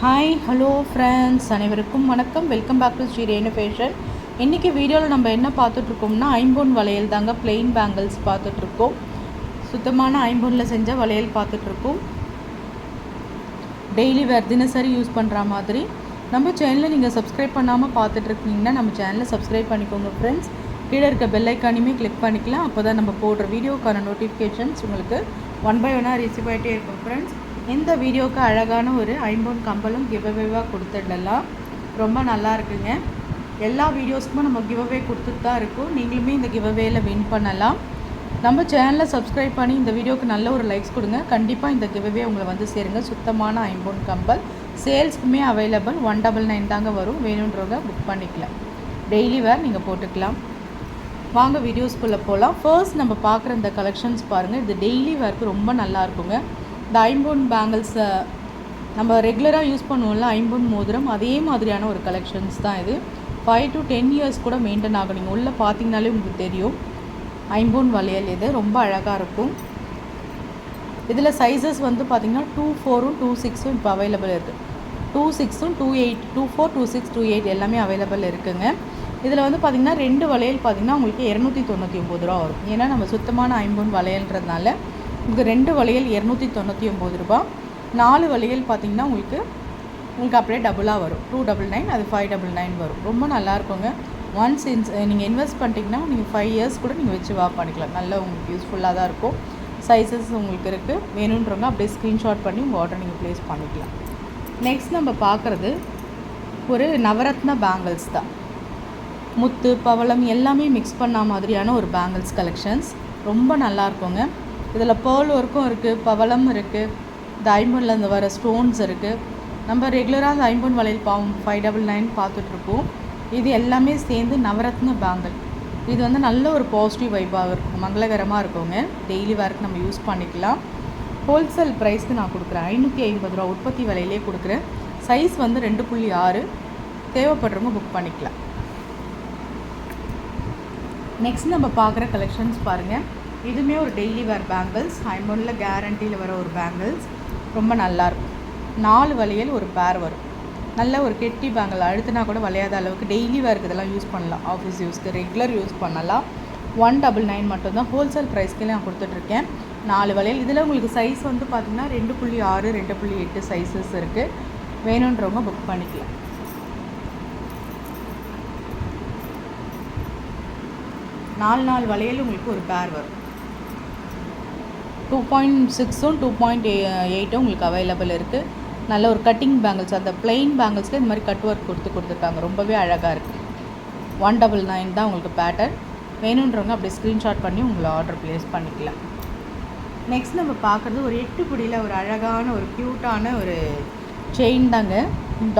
Hi hello friends, அனைவருக்கும் வணக்கம். Welcome back to Shri Renu fashion. இன்றைக்கி வீடியோவில் நம்ம என்ன பார்த்துட்ருக்கோம்னா ஐம்பொன் வளையல் தாங்க. பிளெயின் பேங்கிள்ஸ் பார்த்துட்ருக்கோம். சுத்தமான ஐம்பொனில் செஞ்ச வளையல் பார்த்துட்ருக்கோம். டெய்லி வேர் தினசரி யூஸ் பண்ணுற மாதிரி. நம்ம சேனலை நீங்கள் சப்ஸ்கிரைப் பண்ணாமல் பார்த்துட்ருக்கீங்கன்னா நம்ம சேனலை சப்ஸ்கிரைப் பண்ணிக்கோங்க ஃப்ரெண்ட்ஸ். கீழே இருக்க பெல் ஐக்கானையுமே கிளிக் பண்ணிக்கலாம். அப்போ தான் நம்ம போடுற வீடியோக்கான நோட்டிஃபிகேஷன்ஸ் உங்களுக்கு 1 by 1 ரிசீவ் ஆகிட்டே இருக்கும் ஃப்ரெண்ட்ஸ். இந்த வீடியோவுக்கு அழகான ஒரு ஐம்பொன் கம்பலும் கிவ்அவேவாக கொடுத்துடலாம். ரொம்ப நல்லா இருக்குங்க. எல்லா வீடியோஸ்க்குமே நம்ம கிவ்அவே கொடுத்துட்டு தான் இருக்கும். நீங்களுமே இந்த கிவ்அவேல வின் பண்ணலாம். நம்ம சேனலை சப்ஸ்கிரைப் பண்ணி இந்த வீடியோவுக்கு நல்ல ஒரு லைக்ஸ் கொடுங்க. கண்டிப்பாக இந்த கிவ்அவே உங்களை வந்து சேருங்க. சுத்தமான ஐம்பொன் கம்பல் சேல்ஸ்க்குமே அவைலபிள். 199 தாங்க வரும். வேணுன்றவங்க புக் பண்ணிக்கலாம். டெய்லி வேர் நீங்கள் போட்டுக்கலாம். வாங்க வீடியோஸ்குள்ளே போகலாம். ஃபர்ஸ்ட் நம்ம பார்க்குற இந்த கலெக்ஷன்ஸ் பாருங்கள். இது டெய்லி வேர்க்கு ரொம்ப நல்லா இருக்குங்க. இந்த ஐம்பொன் பேங்கிள்ஸை நம்ம ரெகுலராக யூஸ் பண்ணுவோம்ல, ஐம்பொன் மோதிரம், அதே மாதிரியான ஒரு கலெக்ஷன்ஸ் தான் இது. 5 to 10 இயர்ஸ் கூட மெயின்டைன் ஆகும். நீங்கள் உள்ளே பார்த்தீங்கனாலே உங்களுக்கு தெரியும். ஐம்பொன் வளையல் இது ரொம்ப அழகாக இருக்கும். இதில் சைஸஸ் வந்து பார்த்திங்கன்னா 2-4, 2-6 இப்போ அவைலபிள் இருக்குது. 2-6, 2-8, 2-4, 2-6, 2-8 எல்லாமே அவைலபிள் இருக்குங்க. இதில் வந்து பார்த்திங்கன்னா 2 வளையல் பார்த்திங்கன்னா உங்களுக்கு 299 ரூபா வரும். ஏன்னா நம்ம சுத்தமான ஐம்பொன் வளையல்ன்றதுனால உங்களுக்கு 2 வளையல் 299 ரூபா. 4 வளையல் பார்த்திங்கன்னா உங்களுக்கு அப்படியே டபுளாக வரும். 299, அது 599 வரும். ரொம்ப நல்லாயிருக்குங்க. ஒன்ஸ் நீங்கள் இன்வெஸ்ட் பண்ணிட்டீங்கன்னா நீங்கள் 5 இயர்ஸ் கூட நீங்கள் வச்சு பண்ணிக்கலாம். நல்லா உங்களுக்கு யூஸ்ஃபுல்லாக தான் இருக்கும். சைஸஸ் உங்களுக்கு இருக்குது. வேணுன்றவங்க அப்படியே ஸ்க்ரீன்ஷாட் பண்ணி உங்கள் ஆர்டர் நீங்கள் ப்ளேஸ் பண்ணிக்கலாம். நெக்ஸ்ட் நம்ம பார்க்குறது ஒரு நவரத்ன பேங்கிள்ஸ் தான். முத்து பவளம் எல்லாமே மிக்ஸ் பண்ண மாதிரியான ஒரு பேங்கிள்ஸ் கலெக்ஷன்ஸ் ரொம்ப நல்லாயிருக்குங்க. இதில் பேர்ல் ஒர்க்கும் இருக்குது, பவளம் இருக்குது, இந்த ஐம்பொனில் இந்த வர ஸ்டோன்ஸ் இருக்குது. நம்ம ரெகுலராக அந்த ஐம்பொன் வளையல் 599 பார்த்துட்ருக்கோம். இது எல்லாமே சேர்ந்து நவரத்ன பேங்கிள். இது வந்து நல்ல ஒரு பாசிட்டிவ் வைப்பாக இருக்கும், மங்களகரமாக இருக்குங்க. டெய்லி வேர்க்கு நம்ம யூஸ் பண்ணிக்கலாம். ஹோல்சேல் ப்ரைஸ்க்கு நான் கொடுக்குறேன் 550 ரூபா. உற்பத்தி விலையிலே கொடுக்குறேன். சைஸ் வந்து 2.6. தேவைப்படுறவங்க புக் பண்ணிக்கலாம். நெக்ஸ்ட் நம்ம பார்க்குற கலெக்ஷன்ஸ் பாருங்கள். இதுவுமே ஒரு டெய்லி வேர் பேங்கிள்ஸ். ஐம்பொனில் கேரண்டியில் வர ஒரு பேங்கிள்ஸ் ரொம்ப நல்லாயிருக்கும். 4 வளையல் ஒரு பேர் வரும். நல்ல ஒரு கெட்டி பேங்கிள், அழுத்தினா கூட வளையாத அளவுக்கு டெய்லி வேர்க்கு இதெல்லாம் யூஸ் பண்ணலாம். ஆஃபீஸ் யூஸ்க்கு ரெகுலர் யூஸ் பண்ணலாம். 199 மட்டும்தான் ஹோல்சேல் ப்ரைஸ்க்கே நான் கொடுத்துட்ருக்கேன். 4 வளையல். இதில் உங்களுக்கு சைஸ் வந்து பார்த்திங்கன்னா 2.6, 2.8 சைஸஸ் இருக்குது. வேணுன்றவங்க புக் பண்ணிக்கலாம். 4 வளையல் உங்களுக்கு ஒரு பேர் வரும். 2.6, 2.8 உங்களுக்கு அவைலபிள் இருக்குது. நல்ல ஒரு கட்டிங் பேங்கிள்ஸ், அந்த பிளெயின் பேங்கிள்ஸில் இந்த மாதிரி கட் ஒர்க் கொடுத்துருக்காங்க. ரொம்பவே அழகாக இருக்குது. 199 தான் உங்களுக்கு பேட்டர்ன். வேணுன்றவங்க அப்படியே ஸ்க்ரீன்ஷாட் பண்ணி உங்களை ஆர்டர் ப்ளேஸ் பண்ணிக்கலாம். நெக்ஸ்ட் நம்ம பார்க்குறது ஒரு 8 பிடியில் ஒரு அழகான ஒரு க்யூட்டான ஒரு செயின் தாங்க.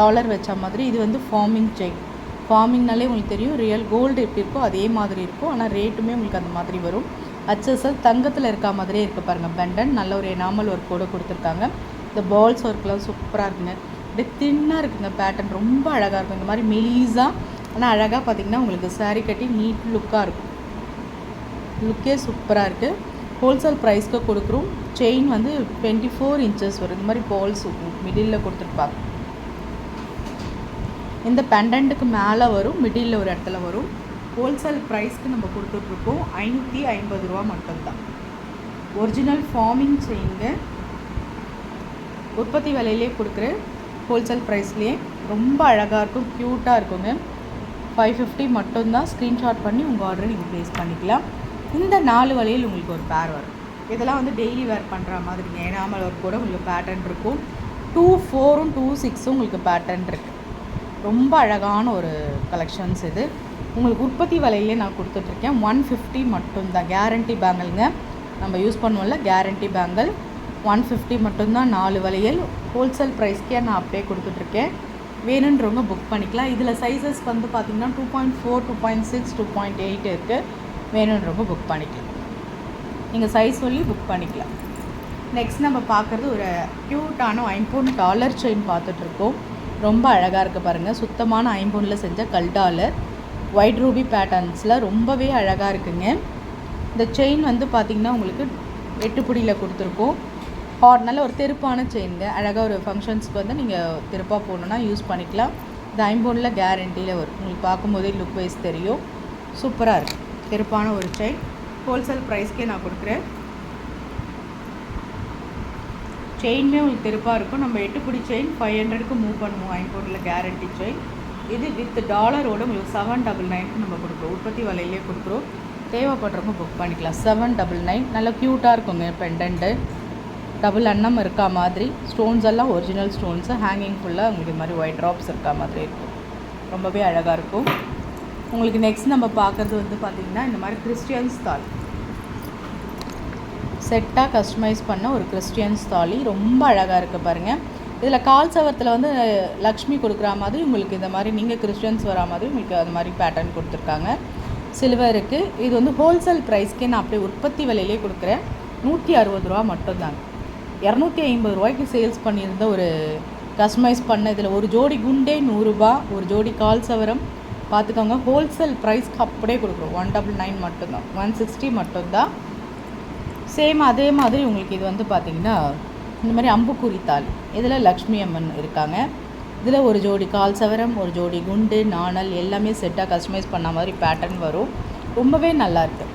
டாலர் வச்ச மாதிரி. இது வந்து ஃபார்மிங் செயின். ஃபார்மிங்னாலே உங்களுக்கு தெரியும், ரியல் கோல்டு எப்படி இருக்கோ அதே மாதிரி இருக்கும். ஆனால் ரேட்டுமே உங்களுக்கு அந்த மாதிரி வரும். அச்சஸல் தங்கத்தில் இருக்க மாதிரியே இருக்குது பாருங்கள். பெண்டன் நல்ல ஒரு எனாமல் ஒர்க் கூட கொடுத்துருக்காங்க. இந்த பால்ஸ் ஒர்க்லாம் சூப்பராக இருக்குங்க. அப்படியே தின்னாக இருக்குங்க. பேட்டர்ன் ரொம்ப அழகாக இருக்கும். இந்த மாதிரி மெலீஸாக ஆனால் அழகாக பார்த்திங்கன்னா உங்களுக்கு சாரீ கட்டி நீட் லுக்காக இருக்கும். லுக்கே சூப்பராக இருக்குது. ஹோல்சேல் ப்ரைஸ்க்கு கொடுக்குறோம். செயின் வந்து 24 இன்ச்சஸ் வரும். இந்த மாதிரி பால்ஸ் மிடில் கொடுத்துருப்பாங்க. இந்த பெண்டன்ட்டுக்கு மேலே வரும், மிடில் ஒரு இடத்துல வரும். ஹோல்சேல் ப்ரைஸ்க்கு நம்ம கொடுத்துட்ருக்கோம் 550 ரூபா மட்டும்தான். ஒரிஜினல் ஃபார்மிங் செயின்ங்க. உற்பத்தி விலையிலே கொடுக்குற ஹோல்சேல் ப்ரைஸ்லேயே ரொம்ப அழகாக இருக்கும், க்யூட்டாக இருக்குங்க. 550 மட்டும்தான். ஸ்க்ரீன்ஷாட் பண்ணி உங்கள் ஆர்டரை நீங்கள் ப்ளேஸ் பண்ணிக்கலாம். இந்த 4 வளையல் உங்களுக்கு ஒரு பேர் வரும். இதெல்லாம் வந்து டெய்லி வேர் பண்ணுற மாதிரிங்க. ஏனாமல் ஒர்க் கூட உங்களுக்கு பேட்டர்ன் இருக்கும். 2-4, 2-6 உங்களுக்கு பேட்டர்ன் இருக்குது. ரொம்ப அழகான ஒரு கலெக்ஷன்ஸ் இது. உங்களுக்கு உற்பத்தி விலையிலே நான் கொடுத்துட்ருக்கேன். 150 மட்டும்தான். கேரண்டி பேங்கிள்ங்க. நம்ம யூஸ் பண்ணுவோம்ல கேரண்டி பேங்கிள். 150 மட்டும்தான். 4 வளையல் ஹோல்சேல் ப்ரைஸ்க்கே நான் அப்படியே கொடுத்துட்ருக்கேன். வேணுன்றவங்க புக் பண்ணிக்கலாம். இதில் சைஸஸ் வந்து பார்த்திங்கன்னா 2.4, 2.6, 2.8 இருக்குது. வேணுன்றவங்க புக் பண்ணிக்கலாம். நீங்கள் சைஸ் சொல்லி புக் பண்ணிக்கலாம். நெக்ஸ்ட் நம்ம பார்க்குறது ஒரு க்யூட்டான ஐம்பொன் டாலர் செயின் பார்த்துட்ருக்கோம். ரொம்ப அழகாக இருக்குது பாருங்கள். சுத்தமான ஐம்பொனில் செஞ்ச கல் டாலர். ஒயிட் ரூபி பேட்டர்ன்ஸில் ரொம்பவே அழகாக இருக்குங்க. இந்த செயின் வந்து பார்த்திங்கன்னா உங்களுக்கு 8 பிடியில் கொடுத்துருக்கோம். நல்ல ஒரு தெருப்பான செயினுங்க. அழகாக ஒரு ஃபங்க்ஷன்ஸ்க்கு வந்து நீங்கள் தெருப்பாக போடணுன்னா யூஸ் பண்ணிக்கலாம். இது ஐம்பொனில் கேரண்டியில் வரும். உங்களுக்கு பார்க்கும்போதே லுக் வைஸ் தெரியும். சூப்பராக இருக்குது. தெருப்பான ஒரு செயின் ஹோல்சேல் ப்ரைஸ்க்கே நான் கொடுக்குறேன். செயினுமே உங்களுக்கு தெருப்பாக இருக்கும். நம்ம 8 பிடி செயின் 500க்கு மூவ் பண்ணுவோம். ஐம்பொனில் கேரண்டி செயின். இது வித் டாலரோட உங்களுக்கு 799க்கு நம்ம கொடுக்குறோம். உற்பத்தி விலையிலே கொடுக்குறோம். தேவைப்படுறவங்க புக் பண்ணிக்கலாம். 799 நல்லா க்யூட்டாக இருக்குங்க. பெண்டன்ட்டு டபுள் அன்னம் இருக்கா மாதிரி, ஸ்டோன்ஸ் எல்லாம் ஒரிஜினல் ஸ்டோன்ஸு, ஹேங்கிங் ஃபுல்லாக உங்களுக்கு இது மாதிரி ஒயிட் ட்ராப்ஸ் இருக்கா மாதிரி இருக்கும். ரொம்பவே அழகாக இருக்கும். உங்களுக்கு நெக்ஸ்ட் நம்ம பார்க்குறது வந்து பார்த்திங்கன்னா இந்த மாதிரி கிறிஸ்டியன்ஸ் தாலி செட்டாக கஸ்டமைஸ் பண்ண ஒரு கிறிஸ்டியன்ஸ் தாலி ரொம்ப அழகாக இருக்குது பாருங்கள். இதில் கால் சவரத்தில் வந்து லக்ஷ்மி கொடுக்குற மாதிரி உங்களுக்கு இந்த மாதிரி நீங்கள் கிறிஸ்டியன்ஸ் வரா மாதிரி உங்களுக்கு அது மாதிரி பேட்டர்ன் கொடுத்துருக்காங்க. சில்வருக்கு இது வந்து ஹோல்சேல் ப்ரைஸ்க்கே நான் அப்படியே உற்பத்தி விலையிலே கொடுக்குறேன். 160 ரூபா மட்டும்தாங்க. 250 ரூபாய்க்கு சேல்ஸ் பண்ணியிருந்த ஒரு கஸ்டமைஸ் பண்ண இதில் ஒரு ஜோடி குண்டே 100 ரூபா, ஒரு ஜோடி கால் சவரம் பார்த்துக்கோங்க. ஹோல்சேல் ப்ரைஸ்க்கு அப்படியே கொடுக்குறோம். 199 மட்டும்தான், 160 மட்டும்தான். சேம் அதே மாதிரி உங்களுக்கு இது வந்து பார்த்திங்கன்னா இந்த மாதிரி அம்புக்குறி தாலி, இதில் லக்ஷ்மி அம்மன் இருக்காங்க. இதில் ஒரு ஜோடி கால் சவரம், ஒரு ஜோடி குண்டு, நாணல் எல்லாமே செட்டாக கஸ்டமைஸ் பண்ண மாதிரி பேட்டர்ன் வரும். ரொம்பவே நல்லாயிருக்கு.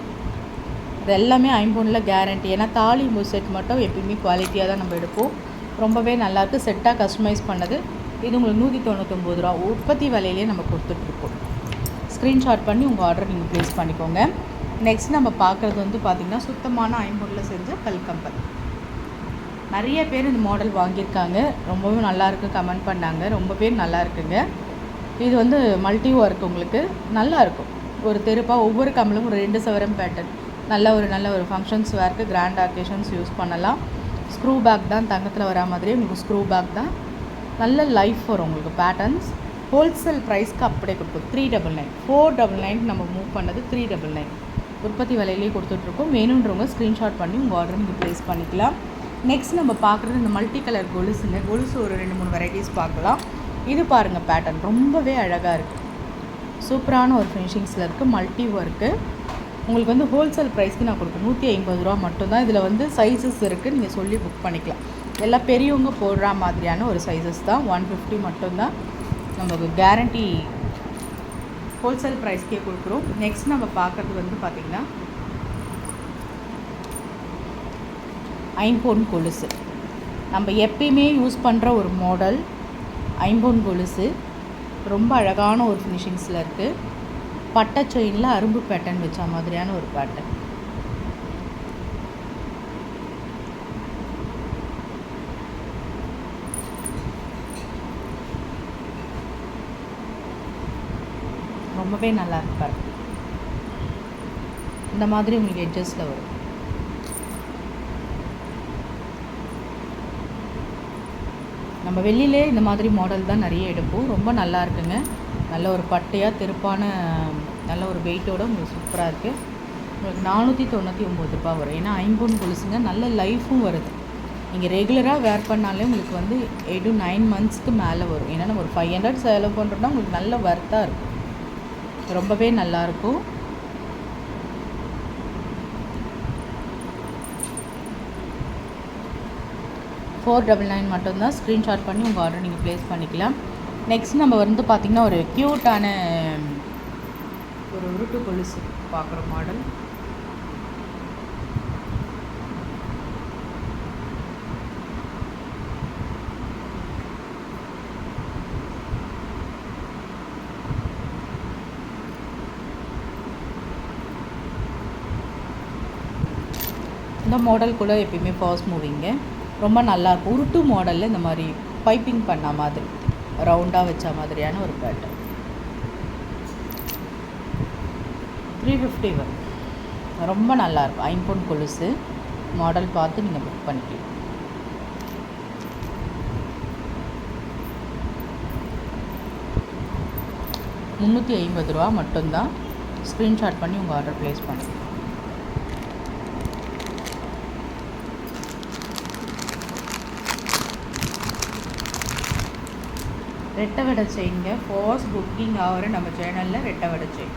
இது எல்லாமே ஐம்பொனில் கேரண்டி. ஏன்னா தாலி செட் மட்டும் எப்பயுமே குவாலிட்டியாக தான் நம்ம எடுப்போம். ரொம்பவே நல்லாயிருக்கு. செட்டாக கஸ்டமைஸ் பண்ணது. இது உங்களுக்கு 199 ரூபா உற்பத்தி விலையிலே நம்ம கொடுத்துட்ருக்கோம். ஸ்க்ரீன்ஷாட் பண்ணி உங்கள் ஆர்டர் நீங்கள் ப்ளேஸ் பண்ணிக்கோங்க. நெக்ஸ்ட் நம்ம பார்க்குறது வந்து பார்த்திங்கன்னா சுத்தமான ஐம்பொனில் செஞ்ச கல்கம்பல். நிறைய பேர் இந்த மாடல் வாங்கியிருக்காங்க. ரொம்பவே நல்லாயிருக்கு கமெண்ட் பண்ணாங்க. ரொம்ப பேர் நல்லா இருக்குங்க. இது வந்து மல்டி ஒர்க் உங்களுக்கு நல்லாயிருக்கும். ஒரு தெருப்பாக ஒவ்வொரு கம்பலும் ஒரு 2 சவரம் பேட்டர்ன் நல்ல ஒரு ஃபங்க்ஷன்ஸ் வேர்க்கு கிராண்ட் ஆக்கேஷன்ஸ் யூஸ் பண்ணலாம். ஸ்க்ரூ பேக் தான், தங்கத்தில் வரா மாதிரியே உங்களுக்கு ஸ்க்ரூ பேக் தான். நல்ல லைஃப் வரும் உங்களுக்கு பேட்டர்ன்ஸ். ஹோல்சேல் ப்ரைஸ்க்கு அப்படியே கொடுக்கும். 399 499 நம்ம மூவ் பண்ணது 399 உற்பத்தி விலையிலே கொடுத்துட்ருக்கோம். வேணுன்றவங்க ஸ்க்ரீன்ஷாட் பண்ணி உங்கள் ஆர்டர் நீங்கள் ப்ளேஸ் பண்ணிக்கலாம். நெக்ஸ்ட் நம்ம பார்க்குறது இந்த மல்டி கலர் கொலுசுங்க. கொலுசு ஒரு 2-3 வெரைட்டிஸ் பார்க்கலாம். இது பாருங்கள் பேட்டர்ன் ரொம்பவே அழகாக இருக்குது. சூப்பரான ஒரு ஃபினிஷிங்ஸில் இருக்குது. மல்டி ஒர்க்கு உங்களுக்கு வந்து ஹோல்சேல் ப்ரைஸ்க்கு நான் கொடுக்குறேன். 150 ரூபா மட்டும்தான். இதில் வந்து சைஸஸ் இருக்குது, நீங்கள் சொல்லி புக் பண்ணிக்கலாம். எல்லாம் பெரியவங்க போடுற மாதிரியான ஒரு சைஸஸ் தான். 150 மட்டும்தான் நமக்கு கேரண்டி. ஹோல்சேல் ப்ரைஸ்க்கே கொடுக்குறோம். நெக்ஸ்ட் நம்ம பார்க்குறது வந்து பார்த்திங்கன்னா ஐம்பொன் கொலுசு. நம்ம எப்பயுமே யூஸ் பண்ணுற ஒரு மாடல் ஐம்பொன் கொலுசு. ரொம்ப அழகான ஒரு ஃபினிஷிங்ஸில் இருக்குது. பட்டை செயினில் அரும்பு பேட்டர்ன் வச்ச மாதிரியான ஒரு பேட்டர்ன். ரொம்பவே நல்லா இருப்பார். இந்த மாதிரி உங்களுக்கு எட்ஜஸில் வரும். நம்ம வெளியிலே இந்த மாதிரி மாடல் தான் நிறைய எடுப்போம். ரொம்ப நல்லா இருக்குங்க. நல்ல ஒரு பட்டையாக தெருப்பான நல்ல ஒரு வெயிட்டோடு உங்களுக்கு சூப்பராக இருக்குது. உங்களுக்கு 499 ரூபா வரும். ஏன்னா ஐம்பொன் கொலுசுங்க நல்ல லைஃப்பும் வருது. நீங்கள் ரெகுலராக வேர் பண்ணாலே உங்களுக்கு வந்து 8 to 9 monthsக்கு மேலே வரும். ஏன்னா நம்ம ஒரு 500 செலவு பண்ணுறோம்னா உங்களுக்கு நல்ல வர்த்தாக இருக்கும். ரொம்பவே நல்லாயிருக்கும். $499 மட்டும்தான். ஸ்க்ரீன்ஷாட் பண்ணி உங்கள் ஆர்டர் நீங்கள் ப்ளேஸ் பண்ணிக்கலாம். நெக்ஸ்ட் நம்ம வந்து பார்த்திங்கன்னா ஒரு க்யூட்டான ஒரு உருட்டு கொலுசு பார்க்குற மாடல். இந்த மாடல் கூட எப்பயுமே ஃபாஸ்ட் மூவிங்க. ரொம்ப நல்லாயிருக்கும். உருட்டு மாடலில் இந்த மாதிரி பைப்பிங் பண்ண மாதிரி ரவுண்டாக வச்ச மாதிரியான ஒரு பேட்டர்ன். 350 வரும். ரொம்ப நல்லாயிருக்கும். ஐம்பொன் கொலுசு மாடல் பார்த்து நீங்கள் புக் பண்ணிக்கலாம். $350 மட்டும்தான். ஸ்க்ரீன்ஷாட் பண்ணி உங்கள் ஆர்டர் ப்ளேஸ் பண்ணுங்கள். ரெட்டை வடை செயின்ங்க. ஃபாஸ்ட் புக்கிங் ஆகிற நம்ம சேனலில் ரெட்டை வடை செயின்.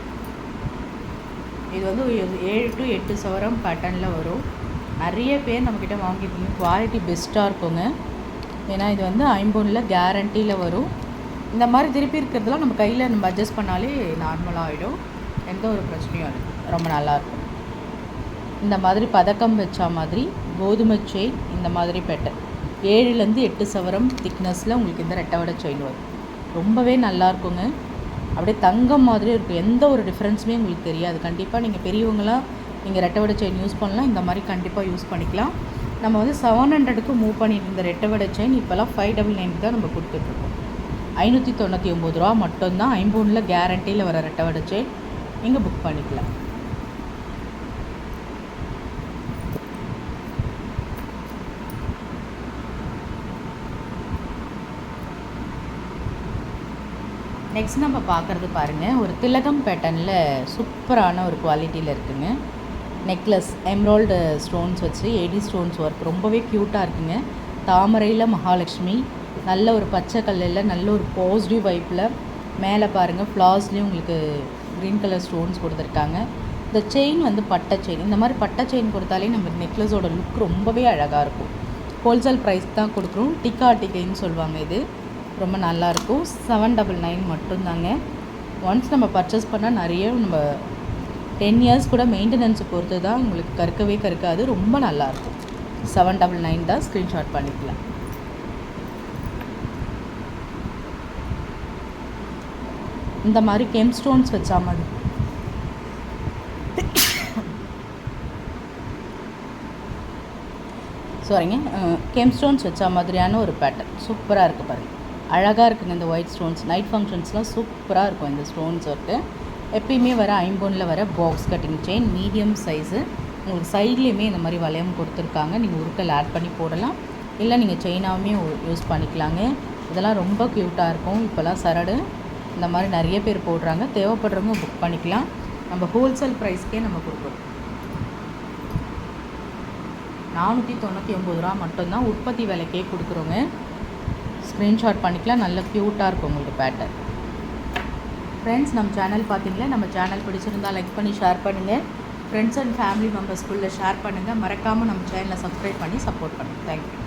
இது வந்து 7 to 8 சவரம் பேட்டர்னில் வரும். நிறைய பேர் நம்மக்கிட்ட வாங்கியிருக்கீங்க. குவாலிட்டி பெஸ்ட்டாக இருக்குங்க. ஏன்னா இது வந்து ஐம்பொனில் கேரண்டியில் வரும். இந்த மாதிரி திருப்பி இருக்கிறதுலாம் நம்ம கையில் நம்ம அட்ஜஸ்ட் பண்ணாலே நார்மலாக ஆகிடும். எந்த ஒரு பிரச்சனையும் இல்லை. ரொம்ப நல்லாயிருக்கும். இந்த மாதிரி பதக்கம் வச்சா மாதிரி கோதுமை செயின், இந்த மாதிரி பெட்டர் 7லேருந்து 8 சவரம் திக்னஸில் உங்களுக்கு இந்த ரெட்டை வடை செயின் வரும். ரொம்பவே நல்லாயிருக்குங்க. அப்படியே தங்கம் மாதிரி இருக்கும். எந்த ஒரு டிஃப்ரென்ஸுமே உங்களுக்கு தெரியாது. கண்டிப்பாக நீங்கள் பெரியவங்களாம் நீங்கள் ரெட்டை வடை செயின் யூஸ் பண்ணலாம். இந்த மாதிரி கண்டிப்பாக யூஸ் பண்ணிக்கலாம். நம்ம வந்து 700க்கு மூவ் பண்ணிட்டு இருந்த ரெட்டை வடை செயின் இப்போல்லாம் 599 தான் நம்ம கொடுத்துட்ருக்கோம். 599 ரூபா மட்டும்தான். ஐம்பொனில் கேரண்டியில் வர ரெட்டை வடை செயின் நீங்கள் புக் பண்ணிக்கலாம். நெக்ஸ்ட் நம்ம பார்க்குறது பாருங்கள், ஒரு திலகம் பேட்டர்னில் சூப்பரான ஒரு குவாலிட்டியில் இருக்குதுங்க. நெக்லஸ் எம்ராய்டு ஸ்டோன்ஸ் வச்சு எடி ஸ்டோன்ஸ் ஒர்க் ரொம்பவே க்யூட்டாக இருக்குங்க. தாமரையில் மகாலட்சுமி, நல்ல ஒரு பச்சை கல்லில் நல்ல ஒரு பாசிட்டிவ் வைப்பில், மேலே பாருங்கள் ஃப்ளார்ஸ்லேயும் உங்களுக்கு க்ரீன் கலர் ஸ்டோன்ஸ் கொடுத்துருக்காங்க. இந்த செயின் வந்து பட்டை செயின். இந்த மாதிரி பட்டை செயின் கொடுத்தாலே நம்ம நெக்லஸோட லுக் ரொம்பவே அழகாக இருக்கும். ஹோல்சேல் ப்ரைஸ் தான் கொடுக்குறோம். டிக்கா டிக்கைன்னு சொல்லுவாங்க. இது ரொம்ப நல்லாயிருக்கும். 799 மட்டும்தாங்க. ஒன்ஸ் நம்ம பர்ச்சேஸ் பண்ணால் நிறைய நம்ம 10 இயர்ஸ் கூட மெயின்டெனன்ஸை பொறுத்து தான் உங்களுக்கு கருக்கவே கருக்காது. ரொம்ப நல்லாயிருக்கும். 799 தான். ஸ்க்ரீன்ஷாட் பண்ணிக்கலாம். இந்த மாதிரி கெம் ஸ்டோன்ஸ் வச்சா மாதிரி சாரிங்க கெம் ஸ்டோன்ஸ் வச்சா மாதிரியான ஒரு பேட்டர்ன் சூப்பராக இருக்குது பாருங்கள். அழகாக இருக்குங்க. இந்த ஒயிட் ஸ்டோன்ஸ் நைட் ஃபங்க்ஷன்ஸ்லாம் சூப்பராக இருக்கும். இந்த ஸ்டோன்ஸ் ஒர்க்கு எப்பயுமே வர ஐம்பொனில் வர box cutting chain medium size. உங்களுக்கு சைட்லேயுமே இந்த மாதிரி வளையம் கொடுத்துருக்காங்க. நீங்கள் உருக்கல் ஆட் பண்ணி போடலாம், இல்லை நீங்கள் செயினாகவுமே யூஸ் பண்ணிக்கலாங்க. இதெல்லாம் ரொம்ப க்யூட்டாக இருக்கும். இப்போல்லாம் சரடு இந்த மாதிரி நிறைய பேர் போடுறாங்க. தேவைப்படுறவங்க புக் பண்ணிக்கலாம். நம்ம ஹோல்சேல் ப்ரைஸ்க்கே நம்ம கொடுக்குறோம். 499 ரூபா மட்டும்தான். உற்பத்தி விலைக்கே கொடுக்குறோங்க. ஸ்க்ரீன்ஷாட் பண்ணிக்கலாம். நல்ல க்யூட்டாக இருக்கும் உங்களுக்கு பேட்டர்ன். ஃப்ரெண்ட்ஸ், நம்ம சேனல் பார்த்தீங்களா? நம்ம சேனல் பிடிச்சிருந்தால் லைக் பண்ணி ஷேர் பண்ணுங்கள். ஃப்ரெண்ட்ஸ் அண்ட் ஃபேமிலி மெம்பர்ஸ்குள்ளே ஷேர் பண்ணுங்கள். மறக்காமல் நம்ம சேனலை சப்ஸ்கிரைப் பண்ணி சப்போர்ட் பண்ணுங்கள். தேங்க்யூ.